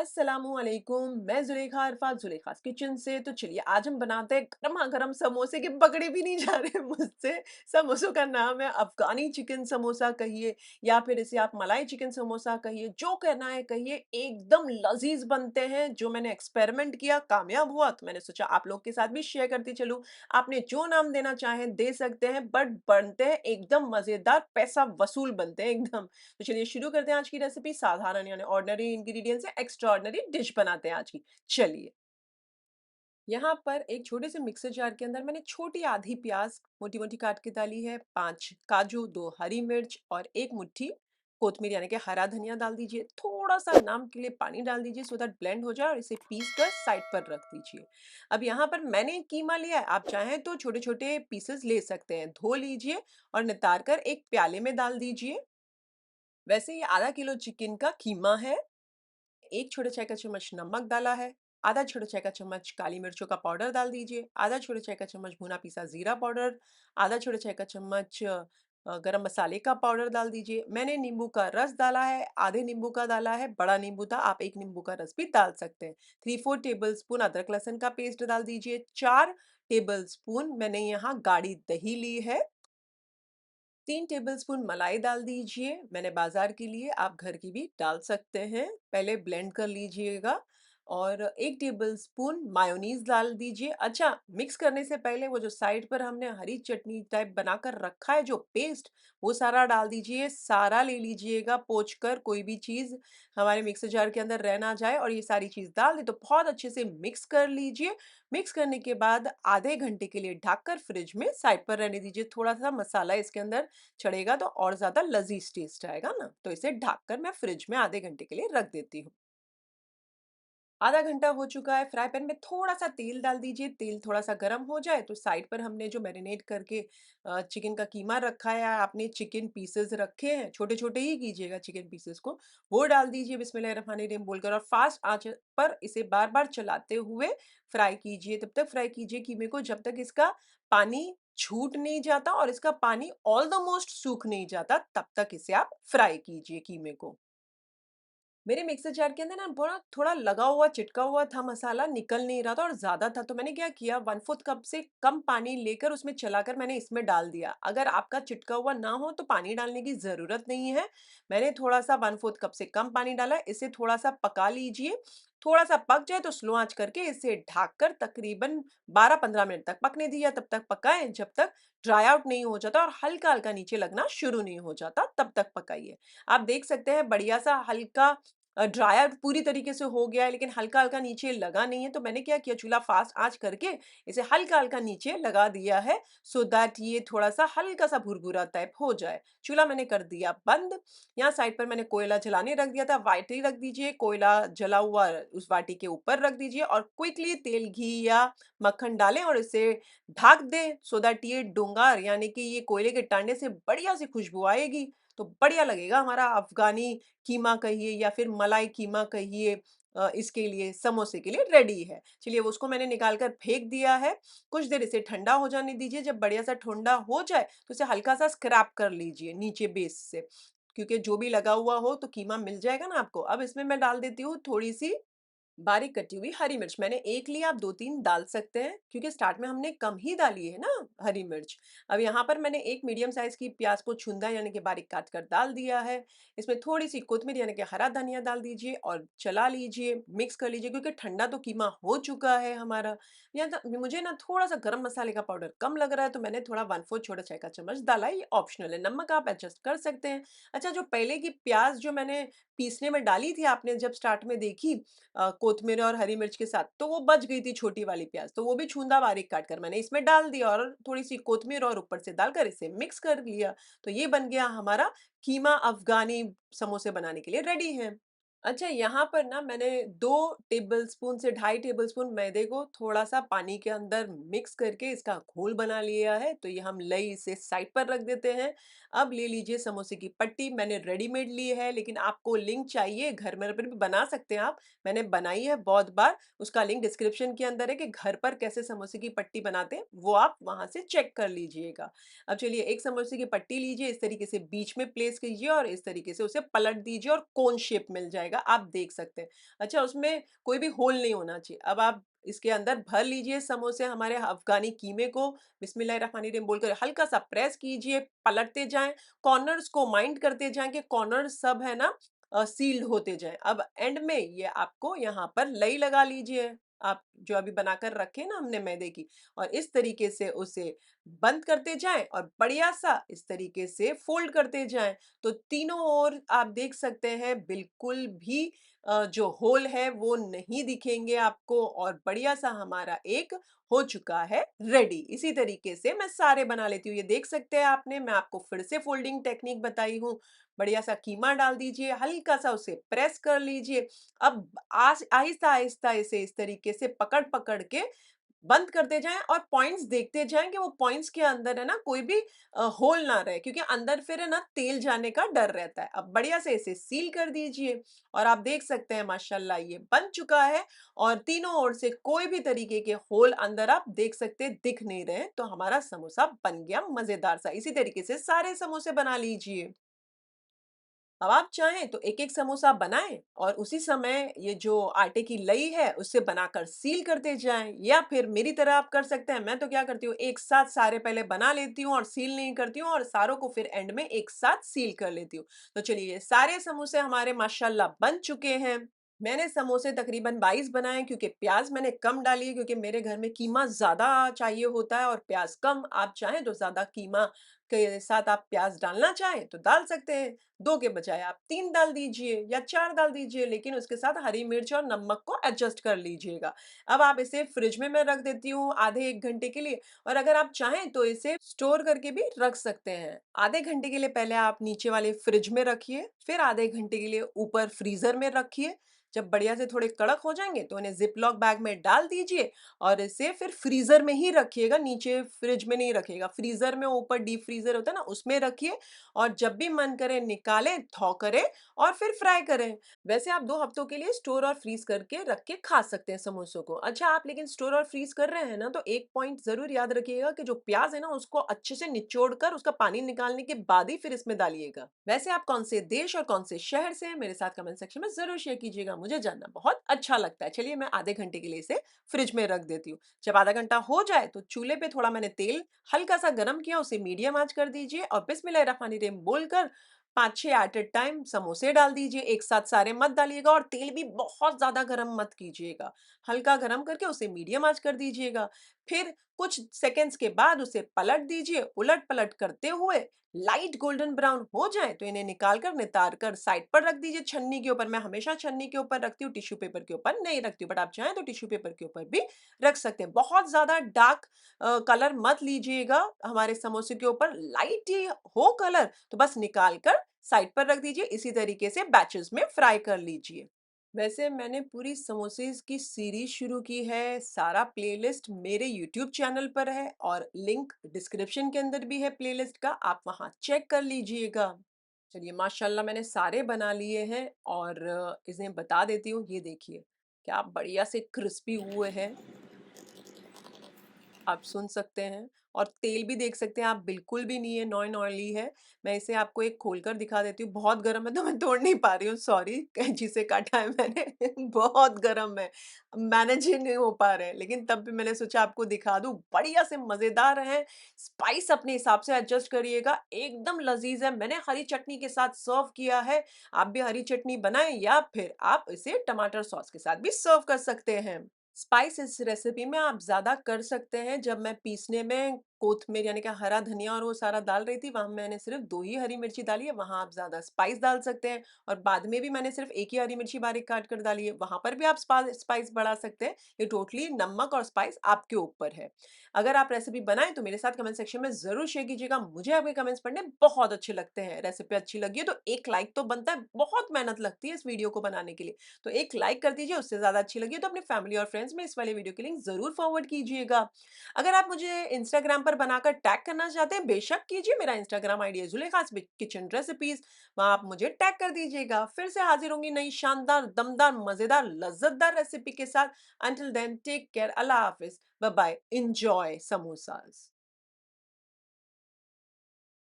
अस्सलामुअलैकुम। मैं ज़ुलेखा अरफात ज़ुलेखास किचन से। तो चलिए आज हम बनाते हैं गरमा-गरम समोसे के पकड़े भी नहीं जा रहे मुझसे। समोसों का नाम है अफ़गानी चिकन समोसा कहिए या फिर इसे आप मलाई चिकन समोसा कहिए, जो कहना है कहिए, एकदम लज़ीज़ बनते हैं। जो मैंने एक्सपेरिमेंट किया कामयाब हुआ तो मैंने सोचा आप लोग के साथ भी शेयर करती चलूँ। आपने जो नाम देना चाहें दे सकते हैं, बट बनते हैं एकदम मज़ेदार, पैसा वसूल बनते हैं एकदम। तो चलिए शुरू करते हैं आज की रेसिपी। साधारण यानी ऑर्डिनरी इंग्रेडिएंट्स से एक्स्ट्राऑर्डिनरी डिश बनाते हैं आज की। चलिए, यहाँ पर एक छोटे से मिक्सर जार के अंदर मैंने छोटी आधी प्याज मोटी-मोटी काट के डाली है, 5 काजू, 2 हरी मिर्च और 1 मुट्ठी कोतमीर यानी कि हरा धनिया डाल दीजिए। थोड़ा-सा नाम के लिए पानी डाल दीजिए सो दैट ब्लेंड हो जाए और इसे पीस कर साइड पर रख दीजिए। अब यहाँ पर मैंने कीमा लिया है, आप चाहें तो छोटे-छोटे पीसेस ले सकते हैं। धो लीजिए और नितार कर एक प्याले में डाल दीजिए। वैसे ये आधा किलो चिकन का कीमा है। 1 छोटे चाय का चम्मच नमक डाला है, आधा छोटा चाय का चम्मच काली मिर्चों का पाउडर डाल दीजिए, आधा छोटा चाय का चम्मच भुना पिसा जीरा पाउडर, आधा छोटा चाय का चम्मच गरम मसाले का पाउडर डाल दीजिए। मैंने नींबू का रस डाला है, आधे नींबू का डाला है, बड़ा नींबू था, आप 1 नींबू का रस भी डाल सकते हैं। 3-4 टेबलस्पून अदरक लहसुन का पेस्ट डाल दीजिए, 4 टेबलस्पून मैंने यहाँ गाढ़ी दही ली है, 3 टेबलस्पून मलाई डाल दीजिए। मैंने बाज़ार की ली है, आप घर की भी डाल सकते हैं। पहले ब्लेंड कर लीजिएगा और 1 टेबलस्पून मायोनीज़ डाल दीजिए। अच्छा, मिक्स करने से पहले वो जो साइड पर हमने हरी चटनी टाइप बनाकर रखा है जो पेस्ट, वो सारा डाल दीजिए। सारा ले लीजिएगा पोंछ कर, कोई भी चीज़ हमारे मिक्सर जार के अंदर रह ना जाए और ये सारी चीज़ डाल दें तो बहुत अच्छे से मिक्स कर लीजिए। मिक्स करने के बाद आधे घंटे के लिए ढककर फ्रिज में साइड पर रहने दीजिए। थोड़ा-सा मसाला इसके अंदर चढ़ेगा तो और ज़्यादा लज़ीज़ टेस्ट आएगा ना, तो इसे ढककर मैं फ्रिज में आधे घंटे के लिए रख देती हूँ। आधा घंटा हो चुका है, फ्राई पैन में थोड़ा-सा तेल डाल दीजिए, तेल थोड़ा-सा गरम हो जाए तो साइड पर हमने जो मैरिनेट करके चिकन का कीमा रखा है, आपने चिकन पीसेज़ रखे हैं, छोटे-छोटे ही कीजिएगा चिकन पीसेज़ को, वो डाल दीजिए बिस्मिल्लाहिर्रहमानिर्रहीम बोलकर और फ़ास्ट आँच पर इसे बार-बार चलाते हुए फ्राई कीजिए। तब तक फ्राई कीजिए कीमे को जब तक इसका पानी छूट नहीं जाता और इसका पानी ऑलमोस्ट सूख नहीं जाता, तब तक इसे आप फ्राई कीजिए कीमे को। मेरे मिक्सर जार के अंदर ना थोड़ा थोड़ा लगा हुआ चिटका हुआ था मसाला, निकल नहीं रहा था और ज़्यादा था, तो मैंने क्या किया 1/4 कप से कम पानी लेकर उसमें चलाकर मैंने इसमें डाल दिया। अगर आपका चिटका हुआ ना हो तो पानी डालने की ज़रूरत नहीं है। मैंने थोड़ा-सा 1/4 कप से कम पानी डाला, इसे थोड़ा-सा पका लीजिए। थोड़ा-सा पक जाए तो स्लो आँच करके इसे ढककर तकरीबन 12-15 मिनट तक पकने दिया, तब तक पकाएँ जब तक ड्राई आउट नहीं हो जाता और हल्का-हल्का नीचे लगना शुरू नहीं हो जाता, तब तक पकाइए। आप देख सकते हैं बढ़िया-सा हल्का ड्रायर पूरी तरीके से हो गया है लेकिन हल्का-हल्का नीचे लगा नहीं है, तो मैंने क्या किया चूल्हा फ़ास्ट आँच करके इसे हल्का-हल्का नीचे लगा दिया है सो दैट ये थोड़ा-सा हल्का-सा भुरभुरा टाइप हो जाए। चूल्हा मैंने कर दिया बंद। यहाँ साइड पर मैंने कोयला जलाने रख दिया था, वाटी रख दीजिए, कोयला जला हुआ उस वाटी के ऊपर रख दीजिए और क्विकली तेल, घी या मक्खन डालें और इसे ढक दें सो दैट ये डोंगा यानी कि ये कोयले के टांडे से बढ़िया सी खुशबू आएगी, तो बढ़िया लगेगा हमारा अफ़गानी कीमा कहिए या फिर मलाई कीमा कहिए, इसके लिए समोसे के लिए रेडी है। चलिए वो उसको मैंने निकाल कर फेंक दिया है। कुछ देर इसे ठंडा हो जाने दीजिए, जब बढ़िया सा ठंडा हो जाए तो इसे हल्का-सा स्क्रैप कर लीजिए नीचे बेस से, क्योंकि जो भी लगा हुआ हो तो कीमा मिल जाएगा ना आपको। अब इसमें मैं डाल देती हूँ थोड़ी-सी बारीक कटी हुई हरी मिर्च। मैंने 1 ली, आप 2-3 डाल सकते हैं क्योंकि स्टार्ट में हमने कम ही डाली है ना हरी मिर्च। अब यहाँ पर मैंने एक मीडियम साइज़ की प्याज़ को छुंदा यानी कि बारीक काट कर डाल दिया है। इसमें थोड़ी-सी कोतमीर यानी कि हरा धनिया डाल दीजिए और चला लीजिए, मिक्स कर लीजिए क्योंकि ठंडा तो कीमा हो चुका है हमारा। यहाँ त मुझे ना थोड़ा-सा गरम मसाले का पाउडर कम लग रहा है तो मैंने थोड़ा 1/4 छोटा चाय का चम्मच डाला, ये ऑप्शनल है। नमक आप एडजस्ट कर सकते हैं। अच्छा, जो पहले की प्याज़ जो मैंने पीसने में डाली थी आपने जब स्टार्ट में देखी कोतमीर और हरी मिर्च के साथ, तो वो बच गई थी छोटी वाली प्याज़, तो वो भी छूंदा बारीक काट कर मैंने इसमें डाल दिया और थोड़ी-सी कोतमीर और ऊपर से डालकर इसे मिक्स कर लिया। तो ये बन गया हमारा कीमा अफ़गानी समोसे बनाने के लिए रेडी है। अच्छा, यहाँ पर ना मैंने 2 टेबलस्पून से ढाई टेबलस्पून मैदे को थोड़ा-सा पानी के अंदर मिक्स करके इसका घोल बना लिया है, तो ये हम लई इसे साइड पर रख देते हैं। अब ले लीजिए समोसे की पट्टी, मैंने रेडीमेड ली है लेकिन आपको लिंक चाहिए घर में पर भी बना सकते हैं आप। मैंने बनाई है बहुत बार, उसका लिंक डिस्क्रिप्शन के अंदर है कि घर पर कैसे समोसे की पट्टी बनाते हैं, वो आप वहाँ से चेक कर लीजिएगा। अब चलिए एक समोसे की पट्टी लीजिए, इस तरीके से बीच में प्लेस कीजिए और इस तरीके से उसे पलट दीजिए और कोन शेप मिल जाएगा जाएगा, आप देख सकते हैं। अच्छा उसमें कोई भी होल नहीं होना चाहिए। अब आप इसके अंदर भर लीजिए समोसे हमारे अफ़गानी कीमे को, बिस्मिल्लाहिर्रहमानिर्रहीम बोलकर हल्का-सा प्रेस कीजिए, पलटते जाएँ, कॉर्नर्स को माइंड करते जाएँ कि कॉर्नर्स सब है ना सील्ड होते जाएँ। अब एंड में ये आपको यहाँ पर लई लगा लीजिए, आप जो अभी बनाकर रखे ना हमने मैदे की और इस तरीके से उसे बंद करते जाएँ और बढ़िया-सा इस तरीके से फ़ोल्ड करते जाएँ। तो तीनों ओर आप देख सकते हैं बिल्कुल भी जो होल है वो नहीं दिखेंगे आपको और बढ़िया-सा हमारा एक हो चुका है रेडी। इसी तरीके से मैं सारे बना लेती हूँ। ये देख सकते हैं आपने, मैं आपको फिर से फ़ोल्डिंग टेक्निक बताई हूँ। बढ़िया-सा कीमा डाल दीजिए, हल्का-सा उसे प्रेस कर लीजिए। अब आहिस्ता-आहिस्ता इसे इस तरीके से पकड़-पकड़ के बंद करते जाएँ और पॉइंट्स देखते जाएँ कि वो पॉइंट्स के अंदर है ना कोई भी होल ना रहे क्योंकि अंदर फिर है ना तेल जाने का डर रहता है। अब बढ़िया से इसे सील कर दीजिए और आप देख सकते हैं माशाल्लाह ये बन चुका है और तीनों ओर से कोई भी तरीके के होल अंदर आप देख सकते हैं दिख नहीं रहे। तो हमारा समोसा बन गया मज़ेदार सा। इसी तरीके से सारे समोसे बना लीजिए। अब आप चाहें तो एक-एक समोसा बनाएँ और उसी समय ये जो आटे की लई है, उससे बनाकर सील करते जाएँ या फिर मेरी तरह आप कर सकते हैं। मैं तो क्या करती हूँ, एक साथ सारे पहले बना लेती हूँ और सील नहीं करती हूँ और सारों को फिर एंड में एक साथ सील कर लेती हूँ। तो चलिए, ये सारे समोसे हमारे माशाल्लाह बन चुके हैं। मैंने समोसे तकरीबन 22 बनाए क्योंकि प्याज़ मैंने कम डाली है क्योंकि मेरे घर में कीमा ज़्यादा चाहिए होता है और प्याज़ कम। आप चाहें तो ज़्यादा कीमा के साथ आप प्याज़ डालना चाहें तो डाल सकते हैं। 2 के बजाय आप 3 डाल दीजिए या 4 डाल दीजिए लेकिन उसके साथ हरी मिर्च और नमक को एडजस्ट कर लीजिएगा। अब आप इसे फ्रिज में मैं रख देती हूँ आधे 1 घंटे के लिए और अगर आप चाहें तो इसे स्टोर करके भी रख सकते हैं। आधे घंटे के लिए पहले आप नीचे वाले फ्रिज में रखिए, फिर आधे घंटे के लिए ऊपर फ्रीज़र में रखिए। जब बढ़िया से थोड़े कड़क हो जाएँगे तो उन्हें ज़िप-लॉक बैग में डाल दीजिए और इसे फिर फ्रीज़र में ही रखिएगा, नीचे फ्रिज में नहीं रखिएगा। फ्रीज़र में ऊपर डीप फ्रीज़र होता है ना, उसमें रखिए और जब भी मन करे निकालें, थॉ करें और फिर फ्राई करें। वैसे आप 2 हफ्तों के लिए स्टोर और फ्रीज़ करके रख के खा सकते हैं समोसों को। अच्छा आप लेकिन स्टोर और फ्रीज़ कर रहे हैं ना, तो एक पॉइंट ज़रूर याद रखिएगा कि जो प्याज़ है ना, उसको अच्छे से निचोड़ कर उसका पानी निकालने के बाद ही फिर इसमें डालिएगा। वैसे आप कौन से देश और कौन से शहर से हैं, मेरे साथ कमेंट सेक्शन में ज़रूर शेयर कीजिएगा, मुझे जानना बहुत अच्छा लगता है। चलिए मैं आधे घंटे के लिए इसे फ्रिज में रख देती हूँ। जब आधा घंटा हो जाए तो चूल्हे पे थोड़ा मैंने तेल हल्का-सा गरम किया, उसे मीडियम आँच कर दीजिए और बिस्मिल्लाहिर्रहमानिर्रहीम बोलकर 5-6 एट अ टाइम समोसे डाल दीजिए, एक साथ सारे मत डालिएगा और तेल भी बहुत ज़्यादा गरम मत कीजिएगा। हल्का गरम करके उसे मीडियम आँच कर दीजिएगा। फिर कुछ सेकंड्स के बाद उसे पलट दीजिए, उलट-पलट करते हुए लाइट गोल्डन ब्राउन हो जाए तो इन्हें निकाल कर, नितार कर साइड पर रख दीजिए छन्नी के ऊपर। मैं हमेशा छन्नी के ऊपर रखती हूँ, टिश्यू पेपर के ऊपर नहीं रखती हूँ, बट आप चाहें तो टिश्यू पेपर के ऊपर भी रख सकते हैं। बहुत ज़्यादा डार्क कलर मत लीजिएगा हमारे समोसे के ऊपर, लाइट ही हो कलर तो बस निकाल कर साइड पर रख दीजिए। इसी तरीके से बैचेज़ में फ्राई कर लीजिए। वैसे मैंने पूरी समोसेज़ की सीरीज़ शुरू की है, सारा प्लेलिस्ट मेरे यूट्यूब चैनल पर है और लिंक डिस्क्रिप्शन के अंदर भी है प्लेलिस्ट का, आप वहाँ चेक कर लीजिएगा। चलिए माशाल्लाह मैंने सारे बना लिए हैं और इन्हें बता देती हूँ, ये देखिए, क्या बढ़िया से क्रिस्पी हुए हैं। आप सुन सकते हैं और तेल भी देख सकते हैं आप बिल्कुल भी नहीं है नॉन ऑयली है। मैं इसे आपको एक खोलकर दिखा देती हूँ, बहुत गरम है तो मैं तोड़ नहीं पा रही हूँ, सॉरी कैंची से काटा है मैंने बहुत गरम है, मैनेज ही नहीं हो पा रहा है, लेकिन तब भी मैंने सोचा आपको दिखा दूँ, बढ़िया से मज़ेदार हैं। स्पाइस अपने हिसाब से एडजस्ट करिएगा, एकदम लज़ीज़ है। मैंने हरी चटनी के साथ सर्व किया है, आप भी हरी चटनी बनाएँ या फिर आप इसे टमाटर सॉस के साथ भी सर्व कर सकते हैं। स्पाइस इस रेसिपी में आप ज़्यादा कर सकते हैं। जब मैं पीसने में कोथमीर यानी कि हरा धनिया और वो सारा डाल रही थी, वहाँ मैंने सिर्फ़ 2 ही हरी मिर्ची डाली है, वहाँ आप ज़्यादा स्पाइस डाल सकते हैं और बाद में भी मैंने सिर्फ़ 1 ही हरी मिर्ची बारीक काट कर डाली है, वहाँ पर भी आप स्पाइस बढ़ा सकते हैं। ये टोटली नमक और स्पाइस आपके ऊपर है। अगर आप रेसिपी बनाएँ तो मेरे साथ कमेंट सेक्शन में ज़रूर शेयर कीजिएगा, मुझे आपके कमेंट्स पढ़ने बहुत अच्छे लगते हैं। रेसिपी अच्छी लगी है तो एक लाइक तो बनता है, बहुत मेहनत लगती है इस वीडियो को बनाने के लिए। तो एक लाइक कर दीजिए, उससे ज़्यादा अच्छी लगी तो अपनी फैमिली और फ्रेंड्स में इस वाले वीडियो की लिंक ज़रूर फॉरवर्ड कीजिएगा। अगर आप मुझे इंस्टाग्राम पर बनाकर टैग करना चाहते हैं, बेशक कीजिए। मेरा इंस्टाग्राम आईडी है ज़ुलेखास बिग किचन रेसिपीज़, वहाँ आप मुझे टैग कर दीजिएगा। फिर से हाज़िर होंगी नई शानदार, दमदार, मज़ेदार, लज़्ज़तदार रेसिपी के साथ। अंटिल देन टेक केयर, अल्लाह हाफ़िज़, बाय बाय, एन्जॉय समोसाज़।